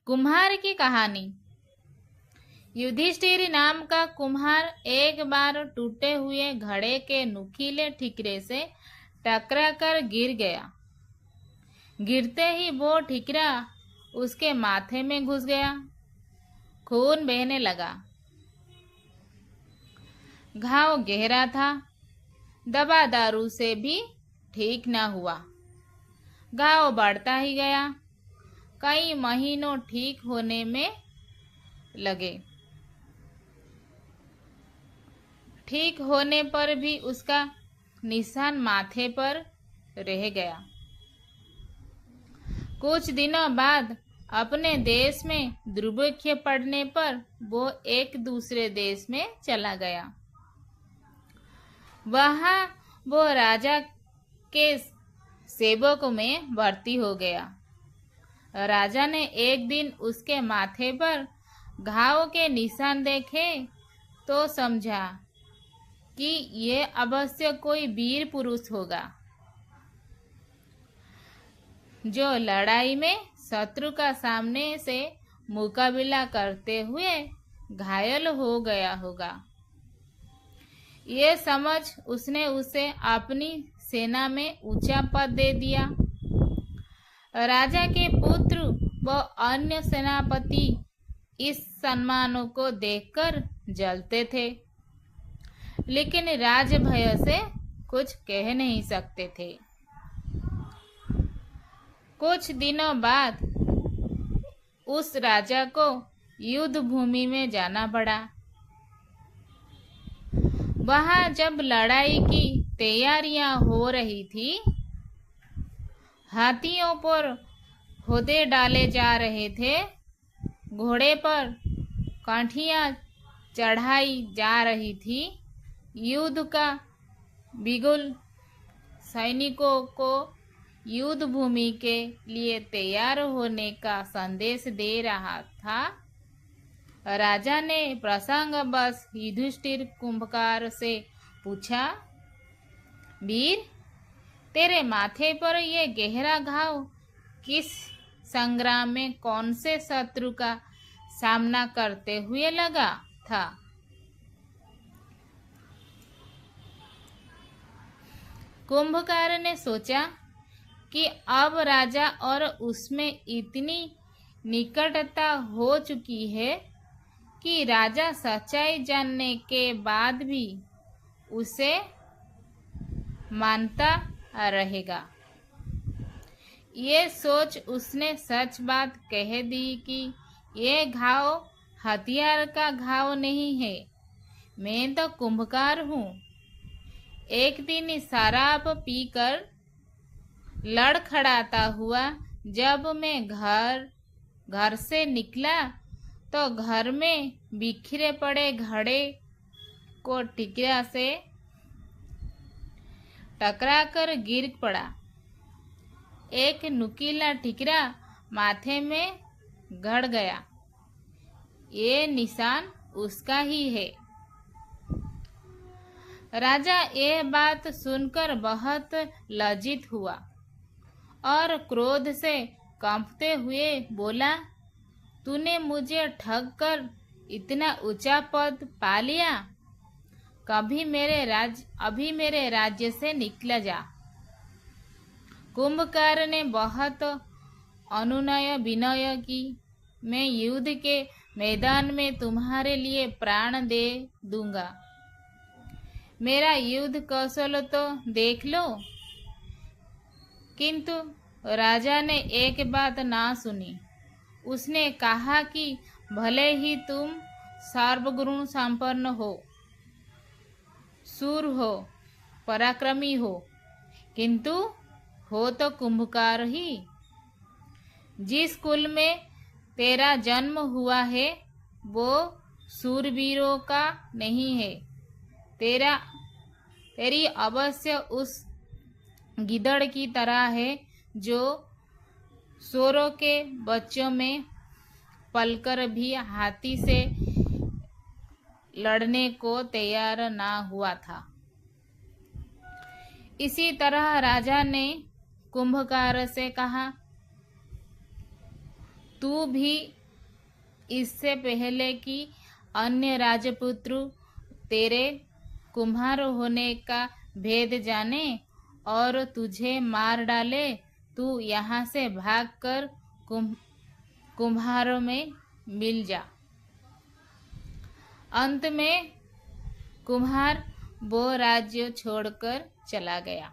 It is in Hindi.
कुम्हार की कहानी। युधिष्ठिर नाम का कुम्हार एक बार टूटे हुए घड़े के नुकीले ठिकरे से टकराकर गिर गया। गिरते ही वो ठिकरा उसके माथे में घुस गया। खून बहने लगा। घाव गहरा था। दवा दारू से भी ठीक न हुआ। घाव बढ़ता ही गया। कई महीनों ठीक होने में लगे। ठीक होने पर भी उसका निशान माथे पर रह गया। कुछ दिनों बाद अपने देश में दुर्भिक्ष पड़ने पर वो एक दूसरे देश में चला गया। वहां वो राजा के सेवक में भर्ती हो गया। राजा ने एक दिन उसके माथे पर घाव के निशान देखे तो समझा कि ये अवश्य कोई वीर पुरुष होगा जो लड़ाई में शत्रु का सामने से मुकाबला करते हुए घायल हो गया होगा। ये समझ उसने उसे अपनी सेना में ऊंचा पद दे दिया। राजा के पुत्र व अन्य सेनापति इस सम्मानों को देखकर जलते थे, लेकिन राज भय से कुछ कह नहीं सकते थे। कुछ दिनों बाद उस राजा को युद्ध भूमि में जाना पड़ा। वहां जब लड़ाई की तैयारियां हो रही थी, हाथियों पर होदे डाले जा रहे थे, घोड़े पर काठियां चढ़ाई जा रही थी। युद्ध का बिगुल सैनिकों को युद्ध भूमि के लिए तैयार होने का संदेश दे रहा था। राजा ने प्रसंगवश युधिष्ठिर कुंभकार से पूछा, वीर, तेरे माथे पर यह गहरा घाव किस संग्राम में कौन से शत्रु का सामना करते हुए लगा था? कुंभकार ने सोचा कि अब राजा और उसमें इतनी निकटता हो चुकी है कि राजा सच्चाई जानने के बाद भी उसे मानता रहेगा। ये सोच उसने सच बात कह दी कि ये घाव हथियार का घाव नहीं है, मैं तो कुंभकार हूँ। एक दिन शराब पीकर लड़खड़ाता हुआ जब मैं घर से निकला तो घर में बिखरे पड़े घड़े को ठिकरा से टकराकर गिर पड़ा। एक नुकीला ठिकरा माथे में गड़ गया। ये निशान उसका ही है। राजा ये बात सुनकर बहुत लज्जित हुआ और क्रोध से कांपते हुए बोला, तूने मुझे ठग कर इतना ऊंचा पद पा लिया। अभी मेरे राज्य से निकल जा। कुंभकार ने बहुत अनुनय विनय की, मैं युद्ध के मैदान में तुम्हारे लिए प्राण दे दूंगा। मेरा युद्ध कौशल तो देख लो। किंतु राजा ने एक बात ना सुनी। उसने कहा कि भले ही तुम सर्वगुण संपन्न हो, शूर हो, पराक्रमी हो, किंतु हो तो कुंभकार ही। जिस कुल में तेरा जन्म हुआ है वो शूरवीरों का नहीं है। तेरी अवश्य उस गिदड़ की तरह है जो सोरों के बच्चों में पलकर भी हाथी से लड़ने को तैयार ना हुआ था। इसी तरह राजा ने कुंभकार से कहा, तू भी इससे पहले कि अन्य राजपुत्र तेरे कुम्हार होने का भेद जाने और तुझे मार डाले, तू यहाँ से भागकर कुम्हारों में मिल जा। अंत में कुम्हार वो राज्य छोड़कर चला गया।